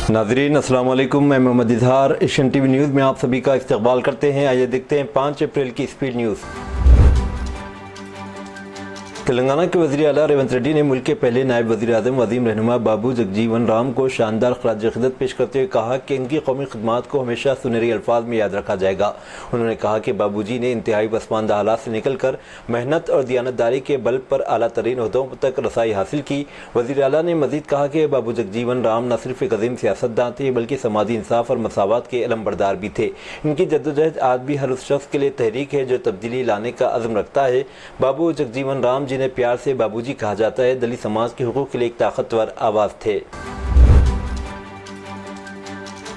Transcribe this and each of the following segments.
नाज़रीन अस्सलाम वालेकुम, मैं Mohammad Izhar Asian TV news में आप सभी का इस्तकबाल करते हैं। आइए देखते हैं 5 अप्रैल की स्पीड न्यूज़। तेलंगाना के वज़ीर आला रेवंत रेड्डी ने मुल्क के पहले नायब वज़ीर आज़म अज़ीम रहनुमा बाबू जगजीवन राम को शानदार खराज खिदमत पेश करते हुए कहा कि इनकी कौमी खिदमात को हमेशा सुनहरी अल्फाज में याद रखा जाएगा। उन्होंने कहा कि बाबू जी ने इंतहाई पसमानदा हालात से निकल कर मेहनत और दियानतदारी के बल पर आला तरीन ओहदों तक रसाई हासिल की। वज़ीर आला ने मज़ीद कहा कि बाबू जगजीवन राम न सिर्फ एक अजीम सियासतदान थे बल्कि समाजी इंसाफ और मसावत के अलमबरदार भी थे। इनकी जद्दोजहद आज भी हर उस शख्स के लिए तहरीक है जो तब्दीली लाने का अज़्म रखता है। बाबू जगजीवन राम जिन्हें प्यार से बाबूजी कहा जाता है, दलित समाज के हुकूक के लिए एक ताकतवर आवाज़ थे।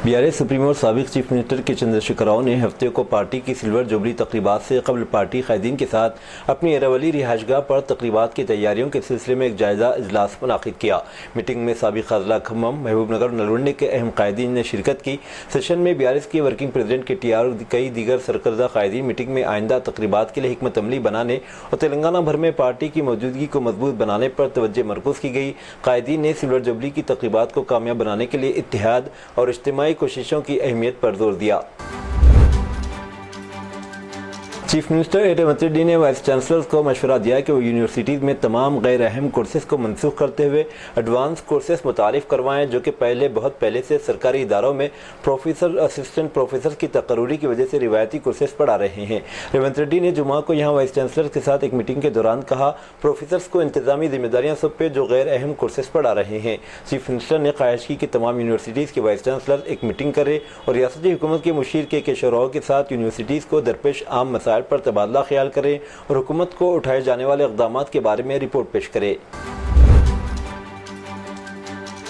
बीआरएस सुप्रीमो और साबिक चीफ मिनिस्टर के चंद्रशेखर राव ने हफ्ते को पार्टी की सिल्वर जुबली तकरीबात से कबल पार्टी कायदीन के साथ अपनी एरावली रिहाइशगाह पर तकरीबात की तैयारियों के सिलसिले में एक जायजा इजलास मुनाकिद किया। मीटिंग में साबिक अजला खम्मम, महबूबनगर और नलवंडे के अहम कायदीन ने शिरकत की। सेशन में बीआरएस के वर्किंग प्रेसिडेंट के टीआर और कई दीगर सरकर्दा कायदीन मीटिंग में आइंदा तकरीबात के लिए हिकमत अमली बनाने और तेलंगाना भर में पार्टी की मौजूदगी को मजबूत बनाने पर तवज्जो मरकूज की गई। कायदीन ने सिल्वर जुबली की तकरीबात को कामयाब बनाने के लिए इत्तेहाद और इज्तिमाई कोशिशों की अहमियत पर जोर दिया। चीफ मिनिस्टर रेवंत रेड्डी ने वाइस चांसलर्स को मशवरा दिया कि वो यूनिवर्सिटीज़ में तमाम गैर अहम कोर्सेज़ को मनसूख करते हुए एडवांस कोर्सेज़ मुतारिफ करवाएं जो कि बहुत पहले से सरकारी इदारों में प्रोफेसर असिस्टेंट प्रोफेसर की तकर्री की वजह से रिवायती कोर्सेज़ पढ़ा रहे हैं। रेवंत रेड्डी ने जुमा को यहाँ वाइस चांसलर के साथ एक मीटिंग के दौरान कहा, प्रोफेसर्स को इंतजामी जिम्मेदारियाँ सौंपे जो गैर अहम कोर्सेज़ पढ़ा रहे हैं। चीफ मिनिस्टर ने ख्वाहिश की कि तमाम यूनिवर्सिटीज़ के वाइस चांसलर एक मीटिंग करे और रियासती हुकूमत के मुशीर के शोराओं के साथ यूनिवर्सिटीज़ को दरपेश आम मसाइल पर तबादला ख्याल करें और हुकूमत को उठाए जाने वाले इक़दामात के बारे में रिपोर्ट पेश करें।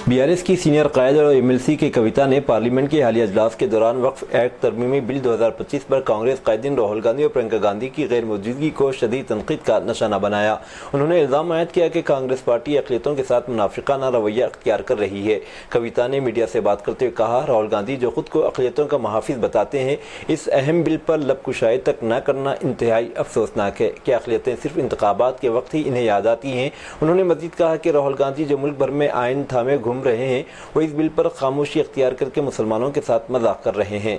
बीआरएस की सीनियर कायद और एमएलसी की कविता ने पार्लियामेंट के हालिया इजलास के दौरान वक्फ एक्ट तरमीमी बिल 2025 पर कांग्रेस कायदीन राहुल गांधी और प्रियंका गांधी की गैर मौजूदगी को शदीद तनकीद का निशाना बनाया। उन्होंने इल्ज़ाम आयद किया कि कांग्रेस पार्टी अक़लियतों के साथ मुनाफिकाना रवैया अख्तियार कर रही है। कविता ने मीडिया से बात करते हुए कहा, राहुल गांधी जो खुद को अक़लियतों का मुहाफ़िज़ बताते हैं, इस अहम बिल पर लब कुशाई तक न करना इंतहाई अफसोसनाक है कि अक़लियतें सिर्फ इंतखाबात के वक्त ही इन्हें याद आती हैं। उन्होंने मज़ीद कहा कि राहुल गांधी जो मुल्क भर में आइन थामे घूम रहे हैं वो इस बिल पर खामोशी अख्तियार करके मुसलमानों के साथ मजाक कर रहे हैं।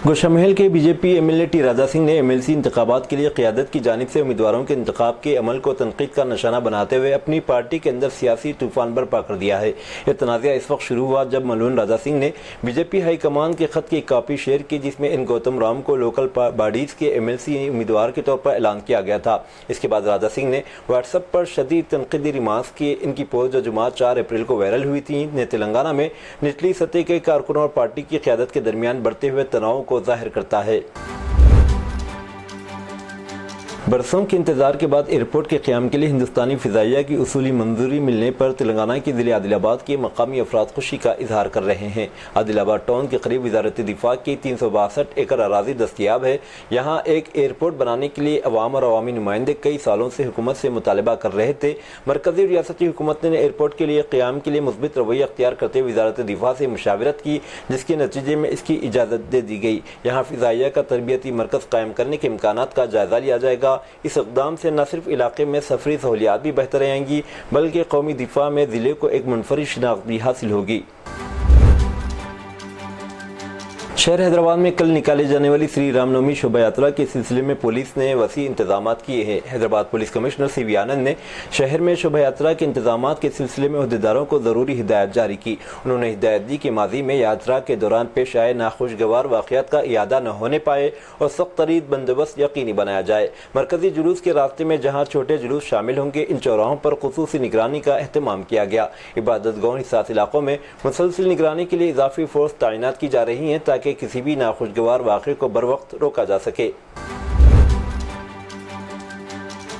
गोशामहल के BJP MLA T Raja Singh ने एमएलसी इंतखाबात के लिए क़यादत की जानिब से उम्मीदवारों के इंतखाब के अमल को तनकीद का निशाना बनाते हुए अपनी पार्टी के अंदर सियासी तूफान बर्पा कर दिया है। यह तनाज़ा इस वक्त शुरू हुआ जब मलून राजा सिंह ने बीजेपी हाई कमान के ख़त की कापी शेयर की जिसमें इन गौतम राम को लोकल बॉडीज़ के एमएलसी उम्मीदवार के तौर पर ऐलान किया गया था। इसके बाद राजा सिंह ने व्हाट्सएप पर शदीद तनकीदी रिमार्क्स किए। इनकी पोस्ट जो जुमा 4 अप्रैल को वायरल हुई थी ने तेलंगाना में निचली सतह के कारकुनों और पार्टी की क़यादत के दरमियान बढ़ते हुए तनाव को जाहिर करता है। बरसों के इंतजार के बाद एयरपोर्ट के क़याम के लिए हिंदुस्तानी फ़िज़ाइया की उसूली मंजूरी मिलने पर तेलंगाना के ज़िले आदिलाबाद के मकामी अफराद खुशी का इजहार कर रहे हैं। आदिलाबाद टाउन के करीब वज़ारत दिफा की 362 एकड़ अराज़ी दस्तियाब है। यहाँ एक एयरपोर्ट बनाने के लिए अवाम और अवामी नुमाइंदे कई सालों से हुकूमत से मुतालबा कर रहे थे। मरकज़ी रियासती हुकूमत ने एयरपोर्ट के लिए क़याम के लिए मुस्बित रवैया अख्तियार करते हुए वज़ारत दिफा से मुशावरत की जिसके नतीजे में इसकी इजाज़त दे दी गई। यहाँ फ़िज़ाइया का तरबियती मरकज़ कायम करने के इम्कानात का जायज़ा लिया जाएगा। इस इक़दाम से न सिर्फ इलाके में सफरी सहूलियात भी बेहतर आएंगी बल्कि कौमी दिफा में ज़िले को एक मुनफरिद शिनाख्त भी हासिल होगी। शहर हैदराबाद में कल निकाले जाने वाली श्री रामनवमी शोभा यात्रा के सिलसिले में पुलिस ने वसी इंतजामात किए हैं। हैदराबाद पुलिस कमिश्नर सीवी आनंद ने शहर में शोभा यात्रा के इंतजामात के सिलसिले में अहदेदारों को ज़रूरी हिदायत जारी की। उन्होंने हिदायत दी कि माजी में यात्रा के दौरान पेश आए नाखुशगवार वाक़यात का इयादा न होने पाए और सख्त तरीन बंदोबस्त यकीनी बनाया जाए। मरकजी जुलूस के रास्ते में जहाँ छोटे जुलूस शामिल होंगे इन चौराहों पर खुसूसी निगरानी का अहतमाम किया गया। इबादतगाहों हिसास इलाकों में मुसलसल निगरानी के लिए इजाफी फोर्स तैनात की जा रही हैं ताकि किसी भी नाखुशगवार वाक़े को बर वक्त रोका जा सके।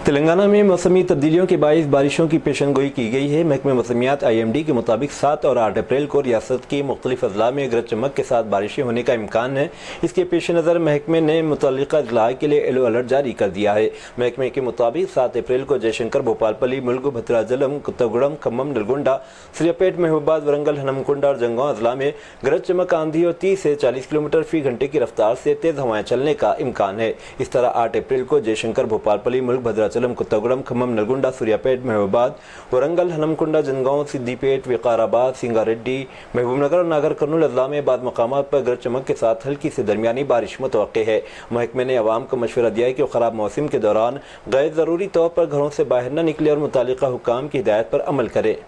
तेलंगाना में मौसमी तब्दीलियों के बाइस बारिशों की पेशनगोई की गई है। महकमे मौसमियात IMD के मुताबिक 7 और 8 अप्रैल को रियासत की मुख्तलिफ अजला में गरज चमक के साथ बारिशें होने का इम्कान है। इसके पेश नज़र महकमे ने मुतल्लिका अजला के लिए येलो अलर्ट जारी कर दिया है। महकमे के मुताबिक 7 अप्रैल को जयशंकर, भोपालपल्ली, मुलुगु, भद्राचलम, कुत्तागुड़म, खम्मम, नलगोंडा, सरियापेट, महबूबाबाद, वरंगल, हनमकुंडा और जंगांव अजला में गरज चमक, आंधी और 30 से 40 किलोमीटर फी घंटे की रफ्तार से तेज़ हवाएं चलने का इम्कान है। इस तरह 8 अप्रैल को जयशंकर, भोपालपल्ली, मुलुगु, भद्राचलम भद्राचलम, कुत्तागुड़म, खम्मम, नलगुंडा, सूर्यापेट, महबूबाबाद, वरंगल, हनमकुंडा, जनगांव, सिद्दीपेट, विकाराबाद, सिंगारेड्डी, महबूबनगर और नागर कर्नूल अजला में बाद मकामात पर गरज चमक के साथ हल्की से दरमियानी बारिश मुतवक्के है। महकमे ने अवाम को मशवरा दिया है कि खराब मौसम के दौरान गैर ज़रूरी तौर पर घरों से बाहर न निकले और मुतालिका हुक्काम की हिदायत पर अमल करे।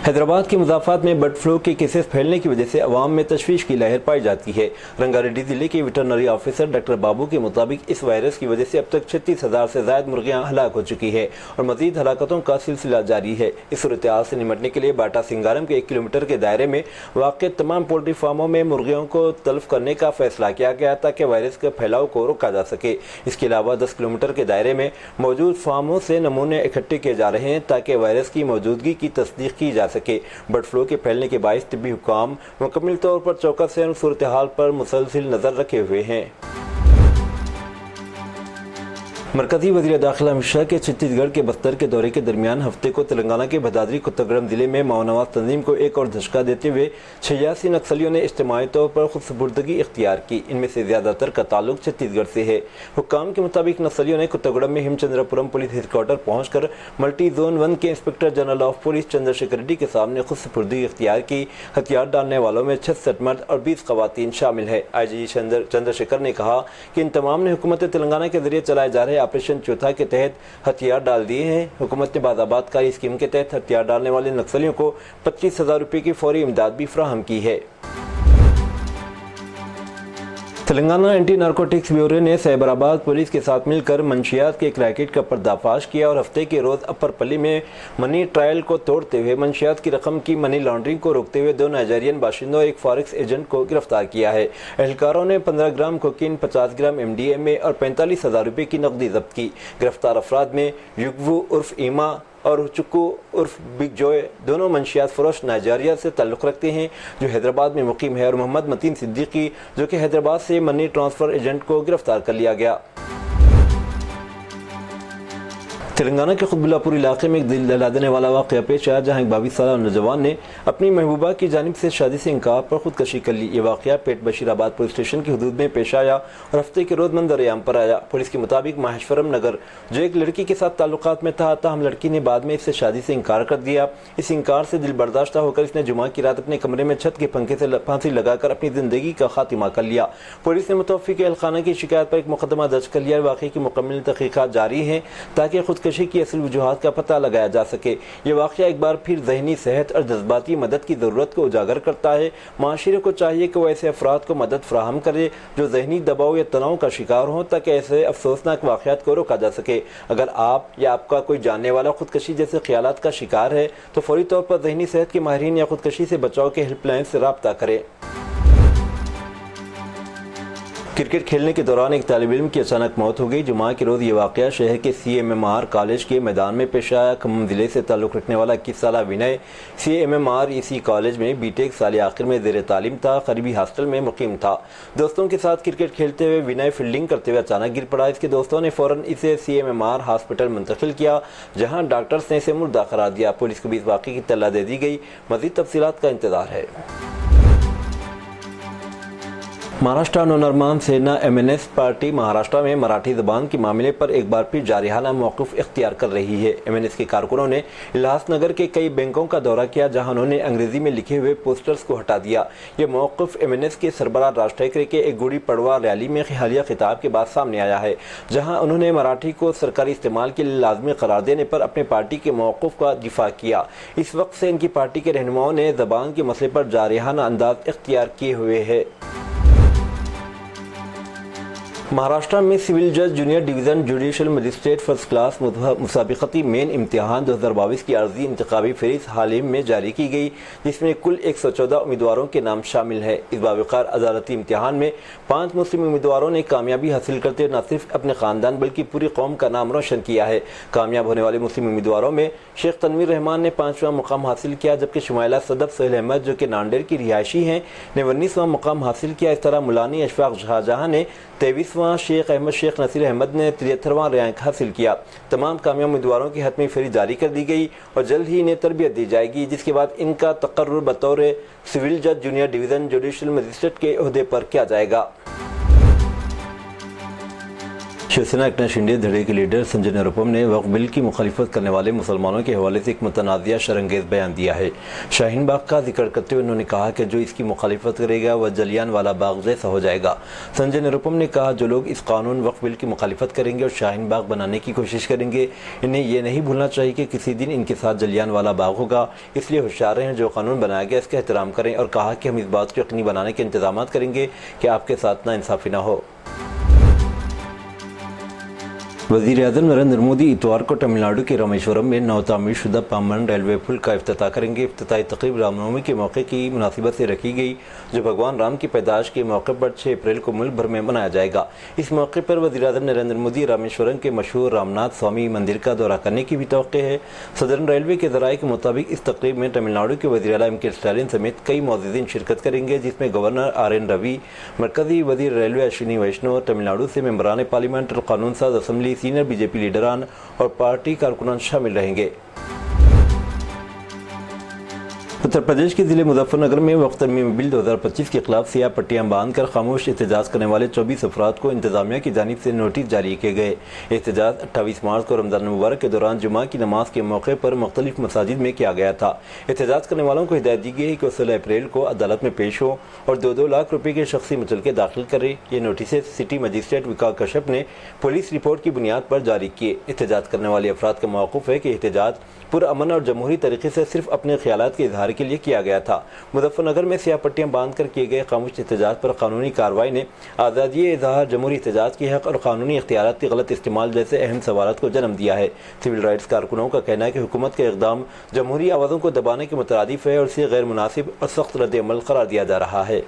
हैदराबाद के मुज़ाफ़ात में बर्ड फ्लू के केसेस फैलने की वजह से अवाम में तशवीश की लहर पाई जाती है। रंगारेड्डी ज़िले के वेटरनरी ऑफिसर डॉक्टर बाबू के मुताबिक इस वायरस की वजह से अब तक 36,000 से ज़ायद मुर्गियाँ हलाक हो चुकी है और मज़ीद हलाकतों का सिलसिला जारी है। इस सूरत-ए-हाल से निमटने के लिए बाटा सिंगारम के 1 किलोमीटर के दायरे में वाक़ तमाम पोल्ट्री फार्मों में मुर्गियों को तल्फ करने का फैसला किया गया ताकि वायरस के फैलाव को रोका जा सके। इसके अलावा 10 किलोमीटर के दायरे में मौजूद फार्मों से नमूने इकट्ठे किए जा रहे हैं ताकि वायरस की मौजूदगी की तस्दीक की जा सके। बर्ड फ्लू के फैलने के बायस तिब्बी हुक्काम मुकम्मल तौर पर चौकस हैं और सूरत हाल पर मुसलसिल नज़र रखे हुए हैं। मरकजी वज़ीर दाखिला अमित शाह के छत्तीसगढ़ के बस्तर के दौरे के दरमियान हफ्ते को तेलंगाना के भदादरी कुत्तागुड़म जिले में माओनवाज तंजीम को एक और धचका देते हुए 86 नक्सलियों ने इज्तिमाई तौर पर खुद सुपुर्दगी इख्तियार की। इनमें से ज़्यादातर का ताल्लुक छत्तीसगढ़ से है। हुक्काम के मुताबिक नक्सलियों ने कुत्तागुड़म में हिमचंद्रपुरम पुलिस हेडक्वार्टर पहुँचकर मल्टी जोन 1 के inspector general of police Chandrashekhar Reddy के सामने खुद सुपुर्दगी इख्तियार की। हथियार डालने वालों में 66 मर्द और 20 खवातीन शामिल है। IG चंद्रशेखर ने कहा कि इन तमाम ने हुकूमत तेलंगाना के जरिए चलाए जा रहे ऑपरेशन चौथा के तहत हथियार डाल दिए हैं। हुकूमत ने बाज़ाबादकारी स्कीम के तहत हथियार डालने वाले नक्सलियों को 25,000 रुपये की फौरी इमदाद भी फराहम की है। तेलंगाना एंटी नारकोटिक्स ब्यूरो ने साइबराबाद पुलिस के साथ मिलकर मंशियात के एक रैकेट का पर्दाफाश किया और हफ्ते के रोज़ अप्परपल्ली में मनी ट्रायल को तोड़ते हुए मंशियात की रकम की मनी लॉन्ड्रिंग को रोकते हुए 2 नाइजीरियन बाशिंदों और एक फॉरेक्स एजेंट को गिरफ्तार किया है। एहलकारों ने 15 ग्राम कोकीन, 50 ग्राम MDMA और 45,000 रुपये की नकदी जब्त की। गिरफ्तार अफराद में युगवू उर्फ ईमा और चुक्कू उर्फ बिग जॉय दोनों मंशियात फरोश नाइजीरिया से ताल्लुक़ रखते हैं जो हैदराबाद में मुकीम है, और मोहम्मद मतीन सिद्दीकी जो कि हैदराबाद से मनी ट्रांसफ़र एजेंट को गिरफ्तार कर लिया गया। तेलंगाना के खुतबुल्लापुर इलाके में एक दिल दहला देने वाला वाक़या पेश आया जहाँ एक 22 साल नौजवान ने अपनी महबूबा की जानिब से शादी से इंकार पर खुदकशी कर ली। ये वाक़या पेट बशीराबाद पुलिस स्टेशन की हदूद में पेश आया और हफ्ते के रोज़ मंजर-ए-आम पर आया। पुलिस के मुताबिक माहेश्वरम नगर जो एक लड़की के साथ ताल्लुकात में था, ताहम लड़की ने बाद में इससे शादी से इंकार कर दिया। इस इंकार से दिल बर्दाश्त होकर इसने जुमा की रात अपने कमरे में छत के पंखे से फांसी लगाकर अपनी ज़िंदगी का खात्मा कर लिया। पुलिस ने मुतवफ़्फ़ी अहलखाना की शिकायत पर एक मुकदमा दर्ज कर लिया। वाक़े की मुकम्मल तहक़ीक़ात जारी हैं ताकि खुदकशी की असल वजूहात का पता लगाया जा सके। ये वाक़या एक बार फिर ज़हनी सेहत और जज्बाती मदद की ज़रूरत को उजागर करता है। माशरे को चाहिए कि वो ऐसे अफराद को मदद फराहम करे जो ज़हनी दबाव या तनाव का शिकार हों ताकि ऐसे अफसोसनाक वाक़यात को रोका जा सके। अगर आप या आपका कोई जानने वाला खुदकशी जैसे ख्यालात का शिकार है तो फौरी तौर पर ज़हनी सेहत के माहिरीन या खुदकशी से बचाव के हेल्पलाइन से रब्ता करें। क्रिकेट खेलने के दौरान एक तालिब इल्म की अचानक मौत हो गई। जुमा के रोज़ ये वाक़या शहर के CMMR कॉलेज के मैदान में पेश आया। खम्मम ज़िले से ताल्लुक़ रखने वाला 21 साला विनय CMMR इसी कॉलेज में BTech साल आखिर में ज़ेर तालीम था। करीबी हॉस्टल में मुकीम था। दोस्तों के साथ क्रिकेट खेलते हुए विनय फील्डिंग करते हुए अचानक गिर पड़ा। इसके दोस्तों ने फ़ौरन इसे CMMR हॉस्पिटल मुंतकिल किया जहाँ डॉक्टर्स ने इसे मुर्दा करार दिया। पुलिस को भी इस वाक़े की इत्तला दे दी गई। मज़ीद तफसीलात का इंतज़ार है। महाराष्ट्र नवनिर्माण सेना MNS पार्टी महाराष्ट्र में मराठी ज़बान के मामले पर एक बार फिर जारिहाना मौक़िफ़ इख्तियार कर रही है। MNS के कारकुनों ने उल्लासनगर के कई बैंकों का दौरा किया जहां उन्होंने अंग्रेज़ी में लिखे हुए पोस्टर्स को हटा दिया। ये मौक़िफ़ MNS के सरबराह राज ठाकरे के एक गुड़ी पड़वा रैली में हालिया खिताब के बाद सामने आया है, जहाँ उन्होंने मराठी को सरकारी इस्तेमाल के लिए लाजमी करार देने पर अपने पार्टी के मौक़िफ़ का दिफा किया। इस वक्त से इनकी पार्टी के रहनुमाओं ने ज़बान के मसले पर जारिहाना अंदाज इख्तियार किए हुए है। महाराष्ट्र में सिविल जज junior division judicial magistrate first class मुसाबिकती मेन इम्तिहान 2022 की अर्जी इंतखाबी फहरिस्त हाल ही में जारी की गई, जिसमें कुल 114 उम्मीदवारों के नाम शामिल है। इस बावकार अदालती इम्तिहान में 5 मुस्लिम उम्मीदवारों ने कामयाबी हासिल करते न सिर्फ अपने ख़ानदान बल्कि पूरी कौम का नाम रोशन किया है। कामयाब होने वाले मुस्लिम उम्मीदवारों में शेख तनवीर रहमान ने 5वां मुकाम हासिल किया, जबकि शुमाइला सदफ सोहेल अहमद जो कि नांदेड़ की रिहायशी हैं ने 19वां मुकाम हासिल किया। इस तरह मुलानी अशफाक शाहजहाँ ने 23वां, शेख अहमद शेख नसीर अहमद ने 73वां रैंक हासिल किया। तमाम कामयाब उम्मीदवारों की हतमी फहरिस्त जारी कर दी गई और जल्द ही इन्हें तरबियत दी जाएगी, जिसके बाद इनका तकर्रुर बतौर सिविल जज जूनियर डिवीज़न जुडिशल मजिस्ट्रेट के ओहदे पर किया जाएगा। शिवसेना एकनाथ शिंदे धड़े के लीडर संजय निरुपम ने वक्फ बिल की मुखालिफत करने वाले मुसलमानों के हवाले से एक मुतनाज़िया शरंगेज़ बयान दिया है। शाहीन बाग का जिक्र करते हुए उन्होंने कहा कि जो इसकी मुखालिफत करेगा वह जलियांवाला बाग जैसा हो जाएगा। संजय निरुपम ने कहा जो लोग इस कानून वक्फ बिल की मुखालिफत करेंगे और शाहीन बाग बनाने की कोशिश करेंगे, इन्हें ये नहीं भूलना चाहिए कि किसी दिन इनके साथ जलियांवाला बाग होगा। इसलिए होशियार रहें, जो कानून बनाया गया इसका एहतराम करें और कहा कि हम इस बात को यकीनी बनाने के इंतजाम करेंगे कि आपके साथ नाइंसाफ़ी न हो। वज़ीर-ए-आज़म नरेंद्र मोदी इतवार को तमिलनाडु के रामेश्वरम में नवतामीर शुदा पामन रेलवे पुल का इफ्तिताह करेंगे। इफ्तिताही तक़रीब रामनवमी के मौके की मुनासिबत से रखी गई, जो भगवान राम की पैदाइश के मौके पर 6 अप्रैल को मुल्क भर में मनाया जाएगा। इस मौके पर वज़ीर-ए-आज़म नरेंद्र मोदी रामेश्वरम के मशहूर रामनाथ स्वामी मंदिर का दौरा करने की भी तवक्को है। सदर्न रेलवे के ज़राए के मुताबिक इस तक़रीब में तमिलनाडु के वज़ीर आला एम.के. स्टालिन समेत कई मुअज़्ज़िज़ीन शिरकत करेंगे, जिसमें गवर्नर आर.एन. रवि, मरकज़ी वज़ीर रेलवे अश्विनी वैष्णव, तमिलनाडु से मेंबरान पार्लियामेंट और कानून साज असम्बली, सीनियर बीजेपी लीडरान और पार्टी कारकुनान शामिल रहेंगे। उत्तर प्रदेश के ज़िले मुजफ्फरनगर में वक्फ तरमीम बिल 2025 के खिलाफ सियाह पट्टियां बांधकर खामोश एहतजाज करने वाले 24 अफराद को इंतजामिया की जानिब से नोटिस जारी किए गए। एहतजाज 28 मार्च को रमज़ान मुबारक के दौरान जुमा की नमाज के मौके पर मुख्तलिफ मसाजिद में किया गया था। एहतजाज करने वालों को हिदायत दी गई है कि 16 अप्रैल को अदालत में पेश हो और 2-2 लाख रुपये के शख्सी मुचलके दाखिल करें। ये नोटिस सिटी मजिस्ट्रेट विकास कश्यप ने पुलिस रिपोर्ट की बुनियाद पर जारी किए। एहतजाज करने वाले अफराद का मौक़िफ़ है कि एहतजाज पुरअमन और जमहूरी तरीके से सिर्फ अपने ख्यालात के इजहार के लिए किया गया था। मुजफ्फरनगर में सियाह पट्टियां बांधकर किए गए खामोश एहतजाज पर कानूनी कार्रवाई ने आज़ादी इजहार, जमहूरी एहतजाज के हक़ और कानूनी इख्तियारात के गलत इस्तेमाल जैसे अहम सवालात को जन्म दिया है। सिविल राइट्स कारकुनों का कहना है कि हुकूमत का इक़दाम जमहूरी आवाज़ों को दबाने के मुतरादिफ है और इसे गैर मुनासिब और सख्त रद्द-ए-अमल करार दिया जा रहा है।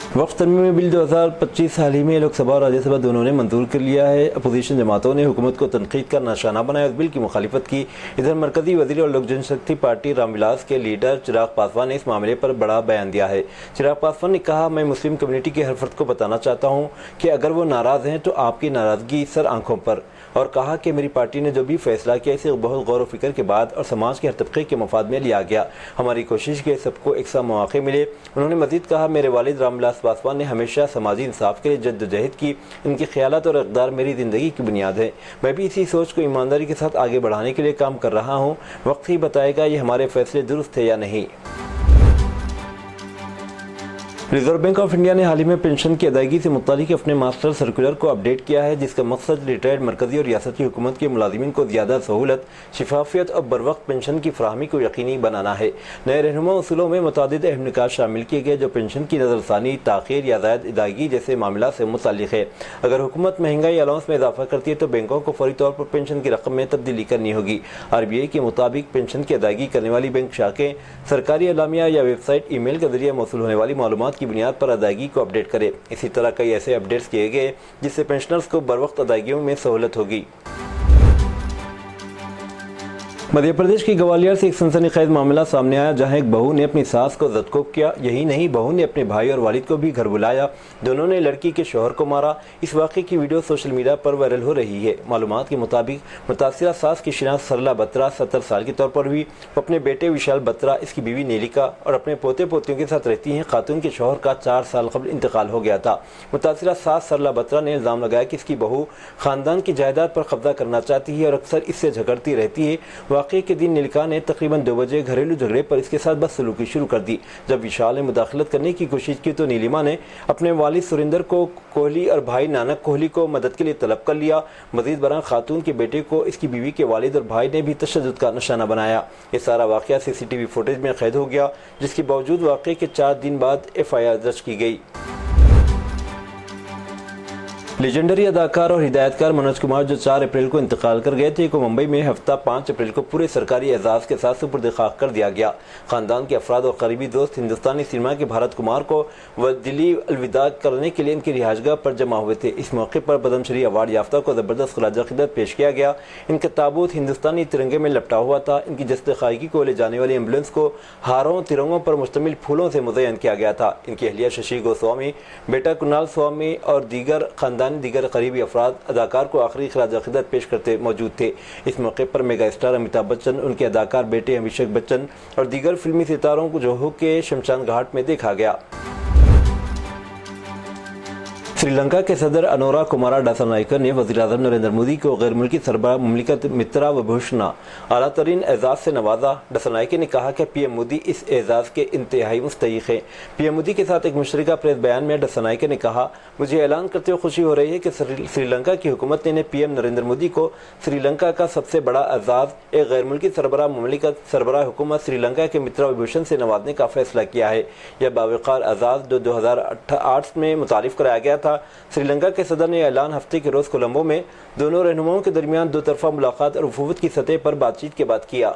वक्फ तरमीमी बिल 2025 हाल ही में लोकसभा और राज्यसभा दोनों ने मंजूर कर लिया है। अपोजिशन जमातों ने हुकूमत को तनकीद का निशाना बनाया और बिल की मुखालिफत की। इधर मरकजी वज़ीर और लोक जनशक्ति पार्टी रामविलास के लीडर चिराग पासवान ने इस मामले पर बड़ा बयान दिया है। चिराग पासवान ने कहा, मैं मुस्लिम कम्युनिटी के हर फर्द को बताना चाहता हूँ कि अगर वो नाराज़ हैं तो आपकी नाराज़गी सर आंखों पर, और कहा कि मेरी पार्टी ने जो भी फैसला किया इसे बहुत गौर व फिक्र के बाद और समाज के हर तबके के मफाद में लिया गया। हमारी कोशिश के सबको एकसा मौके मिले। उन्होंने मज़ीद कहा, मेरे वालिद रामविलास पासवान ने हमेशा समाजी इंसाफ के लिए जद्दोजहद की। इनके ख्यालात और इक़दार मेरी ज़िंदगी की बुनियाद है। मैं भी इसी सोच को ईमानदारी के साथ आगे बढ़ाने के लिए काम कर रहा हूँ। वक्त ही बताएगा ये हमारे फैसले दुरुस्त थे या नहीं। रिजर्व बैंक ऑफ इंडिया ने हाल ही में पेंशन की अदायगी से मुतालिक अपने मास्टर सर्कुलर को अपडेट किया है, जिसका मकसद रिटायर्ड मरकजी और रियासती हुकूमत के मुलाजिमीन को ज़्यादा सहूलत, शिफाफियत और बरवक्त पेंशन की फराहमी को यकीनी बनाना है। नए रहनुमा उसूलों में मुतादिद अहम निकात शामिल किए गए जो पेंशन की नज़रसानी, ताख़ीर या ज़ायद अदायगी जैसे मामला से मुताल्लिक़ है। अगर हुकूमत महंगाई अलाउंस में इजाफा करती है तो बैंकों को फौरी तौर पर पेंशन की रकम में तब्दीली करनी होगी। RBI के मुताबिक पेंशन की अदायगी करने वाली बैंक शाखें सरकारी एलामिया या वेबसाइट, ईमेल के जरिए मौसूल होने वाली मालूमात की बुनियाद पर अदायगी को अपडेट करे। इसी तरह कई ऐसे अपडेट्स किए गए जिससे पेंशनर्स को बरवक्त अदायगियों में सहूलत होगी। मध्य प्रदेश की ग्वालियर से एक सनसनीखेज मामला सामने आया, जहां एक बहू ने अपनी सास को ज़दकोब किया। यही नहीं, बहू ने अपने भाई और वालिद को भी घर बुलाया। दोनों ने लड़की के शौहर को मारा। इस वाक़े की वीडियो सोशल मीडिया पर वायरल हो रही है। मालूमात के मुताबिक मुतासिरा सास की शिनाख्त सरला बत्रा 70 साल के तौर पर हुई। वो अपने बेटे विशाल बत्रा, इसकी बीवी नीलिका और अपने पोते पोतियों के साथ रहती हैं। खातून के शौहर का 4 साल कबल इंतकाल हो गया था। मुतासिरा सास सरला बत्रा ने इल्ज़ाम लगाया कि इसकी बहू ख़ानदान की जायदाद पर कब्जा करना चाहती है और अक्सर इससे झगड़ती रहती है। वाक़े के दिन नीलिका ने तकरीबन 2 बजे घरेलू झगड़े पर इसके साथ बदसलूकी शुरू कर दी। जब विशाल ने मुदाखलत करने की कोशिश की तो नीलिमा ने अपने वालिद सुरिंदर को कोहली और भाई नानक कोहली को मदद के लिए तलब कर लिया। मजीद बरां खातून के बेटे को इसकी बीवी के वालिद और भाई ने भी तशद्दुद का निशाना बनाया। ये सारा वाक़या CCTV फुटेज में कैद हो गया, जिसके बावजूद वाक़े के 4 दिन बाद FIR दर्ज की गई। लेजेंडरी अदाकार और हिदायतकार मनोज कुमार जो 4 अप्रैल को इंतकाल कर गए थे, को मुंबई में हफ्ता 5 अप्रैल को पूरे सरकारी एजाज़ के साथ सुपुर्द खाक कर दिया गया। ख़ानदान के अफराद और करीबी दोस्त हिंदुस्तानी सिनेमा के भारत कुमार को दिली अलविदा करने के लिए इनकी रिहाइशगाह पर जमा हुए थे। इस मौके पर पद्मश्री अवार्ड याफ्ता को ज़बरदस्त खराज अक़ीदत पेश किया गया। इनका ताबूत हिंदुस्तानी तिरंगे में लपटा हुआ था। इनकी जस्द खायगी को ले जाने वाली एम्बुलेंस को हारों तिरंगों पर मुश्तमिल फूलों से मुज़य्यन किया गया था। इनकी अहलिया शशि गोस्वामी, बेटा कुणाल स्वामी और दीगर करीबी अफराद अदाकार को आखिरी खराज अक़ीदत पेश करते मौजूद थे। इस मौके पर मेगा स्टार अमिताभ बच्चन, उनके अदाकार बेटे अभिषेक बच्चन और दीगर फिल्मी सितारों को जोहू के शमशान घाट में देखा गया। श्री लंका के सदर अनोरा कुमारा डसनायकर ने वज़ीर-ए-आज़म नरेंद्र मोदी को गैर मुल्की सरबराह मुमलिकत मित्रा विभूषण आला तरीन एजाज़ से नवाजा। डसनायकर ने कहा कि पीएम मोदी इस एजाज़ के इंतहाई मुस्तहिक़ हैं। पीएम मोदी के साथ एक मुश्तरका प्रेस बयान में डसनायकर ने कहा, मुझे ऐलान करते हुए खुशी हो रही है कि श्रीलंका की हुकूमत ने पीएम नरेंद्र मोदी को श्रीलंका का सबसे बड़ा एजाज़, एक गैर मुल्की सरबराह मुमलिकत सरबराह हुकूमत श्रीलंका के मित्रा विभूषण से नवाजने का फैसला किया है। यह बावक़ार एजाज़ 2008 में मुतारिफ कराया गया था। श्रीलंका के सदर ने ऐलान हफ्ते के रोज़ कोलंबो में दोनों रहनुमाओं के दरमियान दो तरफा मुलाकात और वफूवत की सतह पर बातचीत के बाद किया।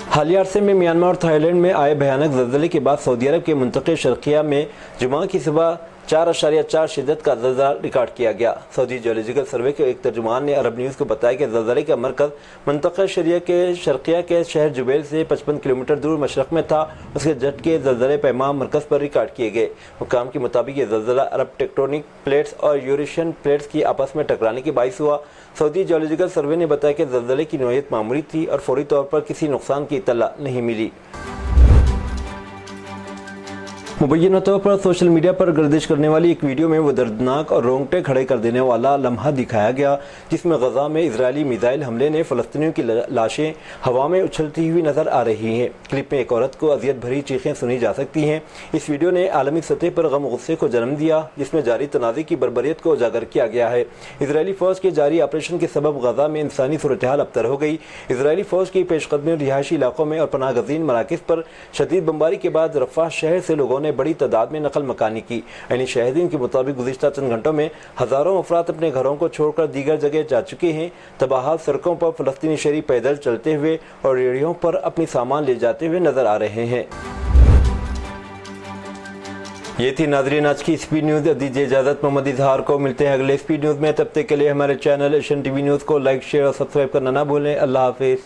हालिया अरसे में म्यांमार और थाईलैंड में आए भयानक ज़लज़ले के बाद सऊदी अरब के मंतक़े शर्क़िया में जुमा की सुबह 4.4 शिद्दत का ज़लज़ला रिकॉर्ड किया गया। सऊदी जियोलॉजिकल सर्वे के एक तर्जुमान ने अरब न्यूज़ को बताया कि ज़लज़ले का मरकज़ मंतक़ा शर्क़िया के शहर जुबैल से 55 किलोमीटर दूर मशरक़ में था। उसके झटके ज़लज़ले पैमाम मरकज़ पर रिकॉर्ड किए गए। हुक्काम के मुताबिक ये ज़लज़ला अरब टेक्टोनिक प्लेट्स और यूरेशियन प्लेट्स की आपस में टकराने के बाइस हुआ। सऊदी जियोलॉजिकल सर्वे ने बताया कि ज़लज़ले की नौइयत मामूली थी और फौरी तौर पर किसी नुकसान की इत्तला नहीं मिली। मुबैना तौर पर सोशल मीडिया पर गर्दिश करने वाली एक वीडियो में वो दर्दनाक और रोंगटे खड़े कर देने वाला लम्हा दिखाया गया, जिसमें गजा में इजरायली मिसाइल हमले ने फ़लस्तीनियों की लाशें हवा में उछलती हुई नजर आ रही हैं। क्लिप में एक औरत को अजियत भरी चीखें सुनी जा सकती हैं। इस वीडियो ने आलमी सतह पर गम गुस्से को जन्म दिया, जिसमें जारी तनाज़े की बर्बरियत को उजागर किया गया है। इजरायली फ़ौज के जारी ऑपरेशन के सबब गजा में इंसानी सूरत हाल अबतर हो गई। इजरायली फ़ौज की पेशकदमी रिहायशी इलाकों में और पनाह गज़ीन मराकिज़ पर शदीद बमबारी के बाद रफ़ाह शहर से लोगों ने बड़ी तादाद में नकल मकानी की। यानी शाहिदीन के मुताबिक गुज़िश्ता चंद घंटों में हज़ारों अफराद अपने घरों को छोड़कर दीगर जगह जा चुके हैं। तबाह सड़कों पर फ़लस्तीनी शहरी पैदल चलते हुए और रेहड़ियों पर अपनी सामान ले जाते हुए नजर आ रहे हैं। ये थी नाज़रीन आज की स्पीड न्यूज़। दीजिए इजाज़त मोहम्मद इजहार को। मिलते हैं अगले स्पीड न्यूज़ में। तब तक के लिए हमारे चैनल एशियन टीवी न्यूज़ को लाइक, शेयर और सब्सक्राइब करना ना भूलें। अल्लाह हाफिज़।